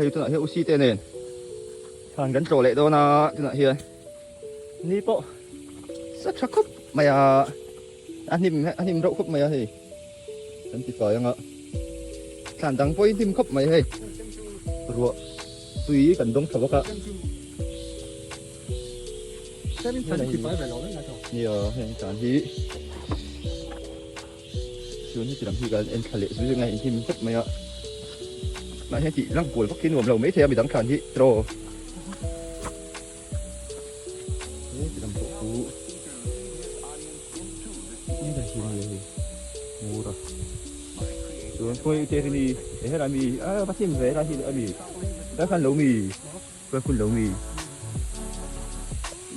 Hey, tụi nó hiệu xí tên nền. Thằng gắn trổ lệ đâu nó tụi nó hiền. Ní bộ. Sắp sắc khúc. Mày anh im rậu khúc mày thì. Anh chỉ phải ngợ. Sản tăng với tim khúc mày hay. Rùa. Tùy cần đông thở bốc ạ. Nhiều hay sản hí. Xuống như chỉ làm gì cả em khả lệ dưới ngày tim khúc mày ạ. Mà hay chị răng cuốn vắc kiến ngồm lầu mấy thế bị đắng khản hí. Trồ. Chỉ làm bộ phú. Ini dah sini ni, murah. Tuan kau itu ni, làm gì? Bác sĩ về ra thì làm gì? Đã khăn lẩu mì, quen phun lẩu mì.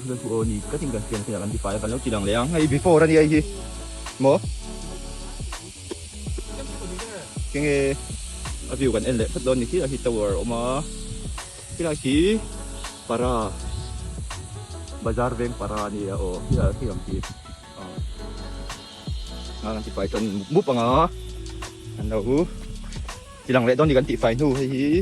Rồi phụ ni, các tình tiền thì làm gì phải, lẩu chỉ đằng lẻ, hay before ra đi ai gì? Mỏ. Cái nghe, view gần em lệ phát đón ni khi là khi tower, mà khi là khi para, bazar veng para ni, khi làm gì? Nanti phải chọn múp bằng á, anh đâu, chỉ lặng lẽ đón đi gắn tị phải nu hay gì,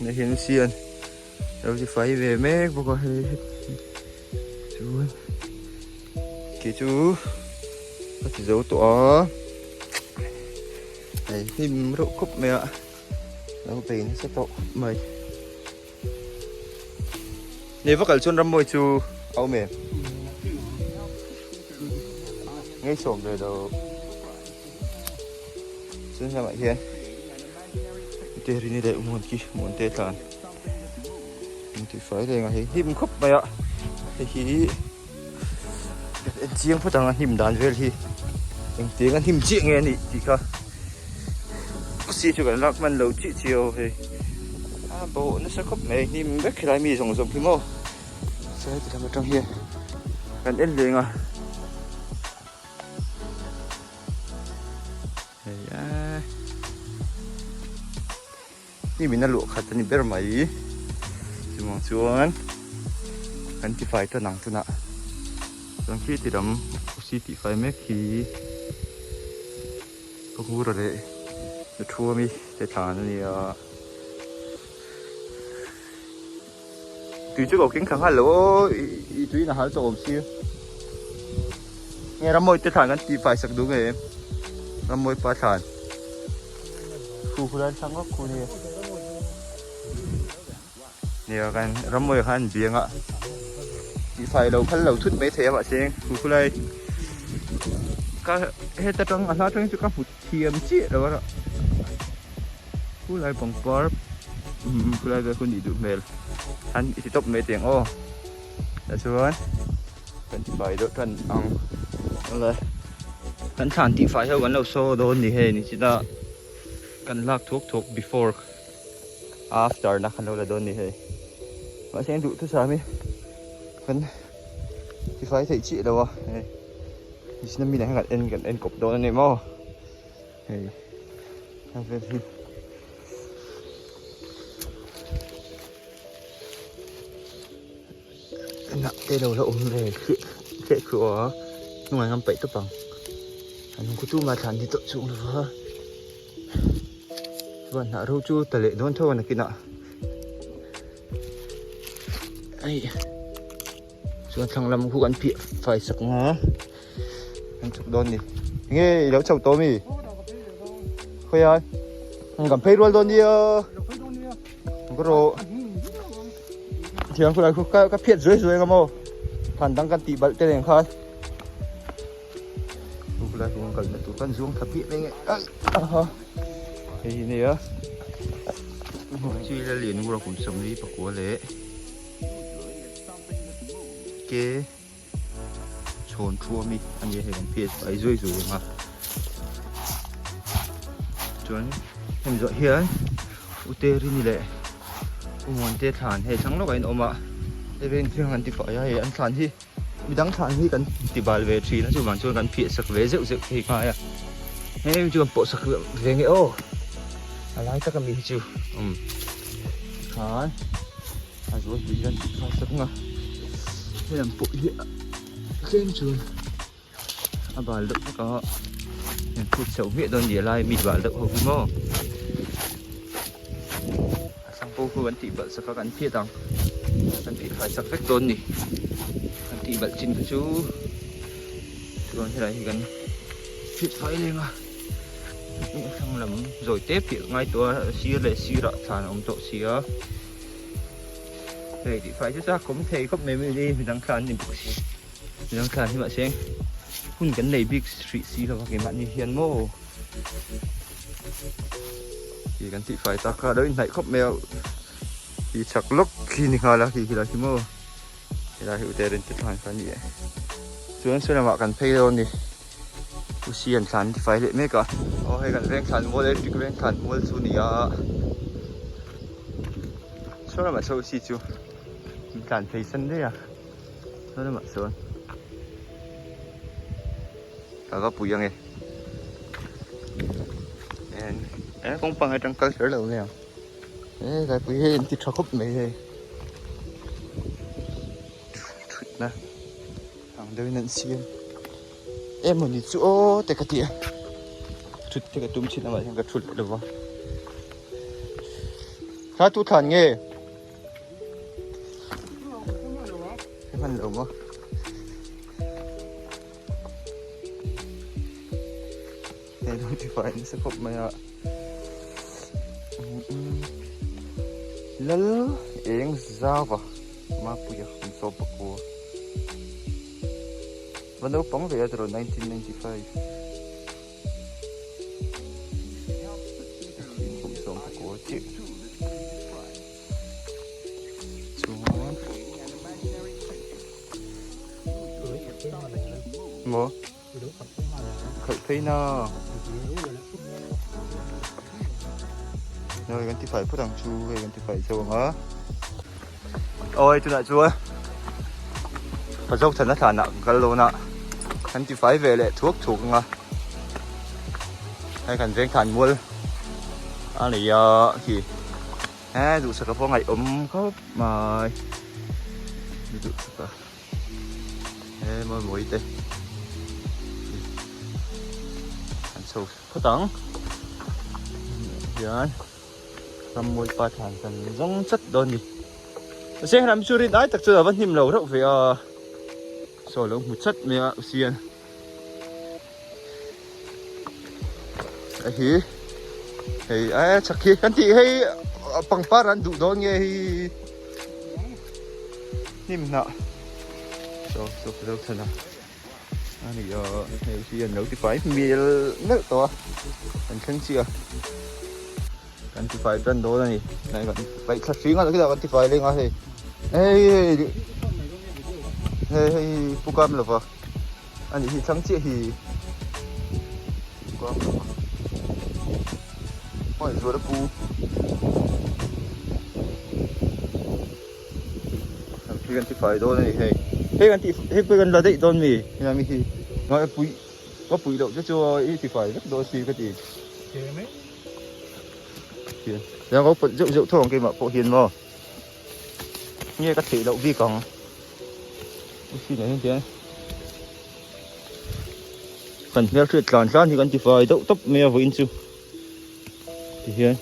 này hiện xiên, đâu thì phải về mẹ bố có hết, chú, kì chú, có thể giấu tỏ, này thêm rượu cúp mẹ ạ, đâu về nó sẽ tọ mày, này vác cả chôn răm mồi chú, áo mềm, ngay sổm rồi đâu, xin chào mọi người. Tê rini đây muốn tê tàn, muốn thì phải đây ngay hiểm khóc vậy ạ, thì chiang phát tăng hiểm đàn về thì tiếng hiểm chị nghe nị thì cả, xí cho cái lạc man lâu chị chiều thì bộ nó sẽ khóc mày hiểm biết cái mì rồng rồng thì mò, sẽ thì làm ở trong here, gần đến liền à. Ni mình đã luộc khát ni bер mai, cuma cuan, kan ti fai tu nang tu nak, orang ki ti dam usi ti fai mek ki, aku ura de, the tour mi te tan ni tùy chứ có kính kháng hẳn lỗ, tùy là hal cho ôm xíu, nghe ra môi te tan kan ti fai sak đúng rồi em, ra môi pa tan, khu dan sang góc khu này. Nhiềuกันรำมวยขันเบียงอ่ะที่ไฟเราพันเราทุดไม่เทียบอ่ะเชียงผู้ใดก็เฮตตรงอันนั้นตรงจุดก็ผู้เทียมจี้แล้วก็ผู้ใดบังปอร์ผู้ใดเป็นคนดีดูเมลท่านอิทธิตบเมเตียงโอ้แต่ชวนเป็นที่ไฟด้วยท่านอังอะไรท่านฐานที่ไฟเท่ากันเราโซ่โดนนี่เฮนี่จิตากันลากทุก before after นะคันเราละโดนนี่เฮmà xem đủ thứ sao mi phần thì phải thấy chị đâu à thì xin mình đang gần em cột đó này mò thì cái đầu là ôm về cái cửa ngoài ngắm bậy tập bằng anh không có tu mà thằng thì tự dụng được vợ vẫn hạ râu chu tờ lệ đón thôi là kia nọ ấy cho thằng làm khu ăn piệt phải sặc ngó anh chụp đón đi nghe đấu chầu tối mì khơi ơi anh cầm phê luôn đón đi không có rồi thì anh cũng là cái phiệt dưới cái mô thành đang cần tỉ bận tên này thôi cũng là cũng cần tụi con xuống thập phiệt đấy nghe thì này á chỉ là liền mua cũng sống đi bạc của lẽ cái trồn chua mi anh ấy hình phiệt phải dưới rồi mà chuẩn hình rõ hiền ute ri ni le umon te than he chang lo kain oma even thing an ti fa ya he an than hi midang than hi kan ti bal ve tri na chu man chu kan phi sak ve zeu zeu hi ka ya he chu kan po sak ve nge o alai ta ka mi chu khan a zo bi gan ti fa sak nga he lam po hi ken chu a bal được có nên phút sầu nghĩa đơn địa lai mịt vào đậu hộp mò sang phố khu vấn thị bận sẽ có gắn phía tầng vấn thị phải sắc phép tôn đi vấn thị bận trên cái chú còn thế này thì gần phía phải lên mà xong làm rồi tép thì ngayตัวxia lại xia rọ thàn ông tổ xia đây thì phải chúng ta cũng thấy có mấy đi mình đang khăn thì mình đang khăn thì bạn xem hun cái này big street xí là cái bạn như hiền mô thì cái chị phải ta cả đấy này khóc mèo thì chắc lúc khi nào là khi là mô thì là hiệu tệ đến tiếp hoàn phải vậy xuống sẽ là mọi cần pay luôn đi usian khăn thì phải lệ mấy cả hay cần ven khăn mua đấy ven khăn mua số này số là mà số xí chú khăn pay sân đấy à số là mà số có bụi nghe em cũng bằng ở trong cơ sở lầu nè cái bụi hết thì cho khúc mấy đây nè thằng đây nện xiên em một chút chỗ tại cái tiệm chút tại cái túm chín là vậy cái chút được không khá tu thần nghe cái phần lồng không thì phải sẽ khóc mày ạ lỡ em giao vào mà bây giờ không so bạc của vẫn đâu bóng về từ 1995 không so bạc của chị mua khởi thấy nào rồi ganti phải phút thằng chú về ganti phải xuống á ôi tôi lại chúa phải dốc thật là thả nặng cái lô nè ganti phải về lại thuốc ngà hay cần riêng thành mua anh này thì dù sao cái phong ngày có mà dù sao mồi mồi tê ăn sâu phút tặng rồi làm mồi ba thằng cần giống chất đơn đi sẽ làm chú đi đái thật sự là vẫn hiểm lầu đâu về sổ lông một chất mẹ xiên ấy thì chắc khi anh chị hay bằng phá ăn đủ đó nghe thì hiểm nọ rồi đâu thật nào anh này xiên nấu thì phải miếng nước to anh khăn chưa kan ti phải trên đó này này bạn vậy thật phí ngon cái nào kan ti phải lên ngon thì hey phụ cam là vợ anh thì trắng chị thì có hỏi rồi đó cu khi kan ti phải đó này hey kan ti kan là đấy don mì nhà mình thì nói bụi có bụi đậu cho thì phải rất đôi xì cái gì giờ có phần rượu thòng cái mà bộ hiền mò nghe các thị đậu vi còn Xin này thế phần mèo chuyện tròn tròn thì con chỉ phải đậu tóc mèo với in chu thì hiện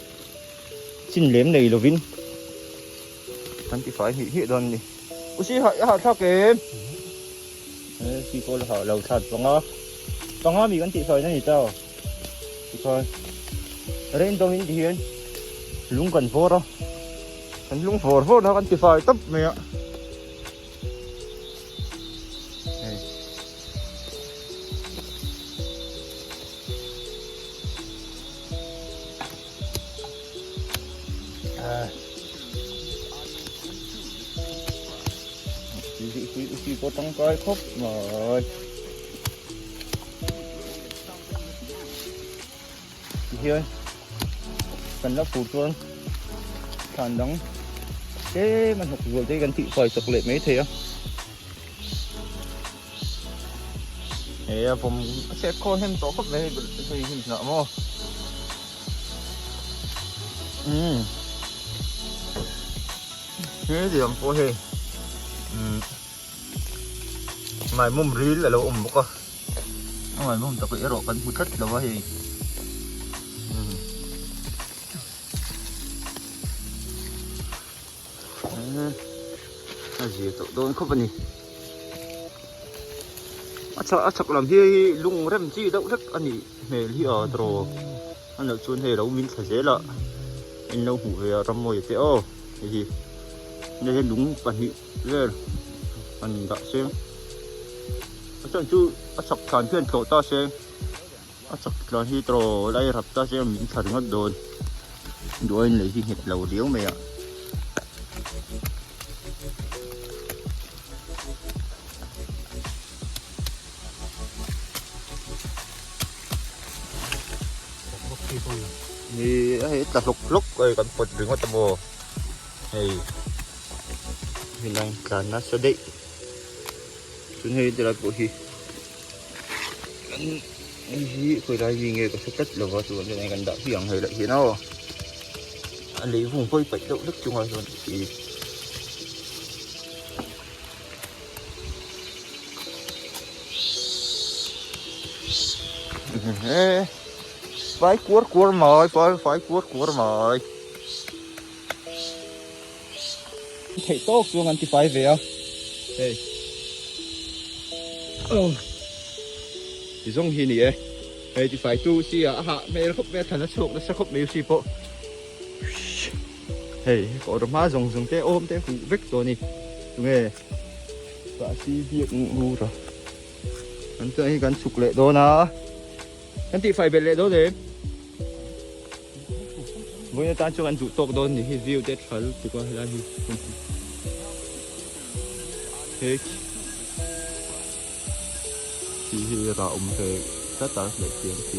xin lếm này là vin con chỉ phải hỉ đòn đi ủa xí họ sao kém khi cô là họ lầu thật bằng ngó mình con chỉ phải này tao thì coi ở đây tôi hiện thì hiện lúng cần vô đâu con lúng vô đó con chỉ phải tóc mẹ chị có trong coi khóc rồi chị ơi cần nó phụt luôn thằng đóng thế mà học vừa đây gần thị phải sọc lệ mấy thế thếผมsẽ coi thêm tổ cấp về thì hình nọ mò thế thì làm cô hề mày mồm rí là lâu ủng có mày mồm tập cái rồi cần hút thất là vậy gì tụi tôi không phải chắc làm gì lung rem chi đâu rất anh ấy mẹ li ở rồi anh ở chuồn hề đâu mình phải dễ lợ anh lâu ngủ về trong mồi thế ô thì nên đúng bản hiệu rồi anh đã xem chẳng chú chắc phản phiên cậu ta xem chắc là khi trò đây hợp ta xem mình thật ngất đồn đuôi lấy gì hết lầu điếu mẹ thì hết là lúc rồi còn một đứng ở tầm bò thì hình ảnh cả nó sẽ định chúng hay từ là bộ gì khởi đây vì nghề có sức chất là vào tuần này gần đã hiển hay lại hiển nào anh lấy vùng vơi bệnh đậu đức chung rồi thì phải cuốn mồi phải cuốn mồi thấy tốt xuống anh thì phải về à đây thì giống như này ấy thì phải tu si à hạ mẹ khóc mẹ thần nó sụp nó sẽ khóc mẹ si bộ hey có đôi má dùng cái ôm cái phụ vết rồi nè nghe và si việc ngu rồi anh chơi gắn sụp lệ đó na anh thì phải về lệ đó đấy với người ta cho anh chủ tộc đó thì review tết phải lúc thì qua là gì thế thì là ông thầy tất cả để tiền thì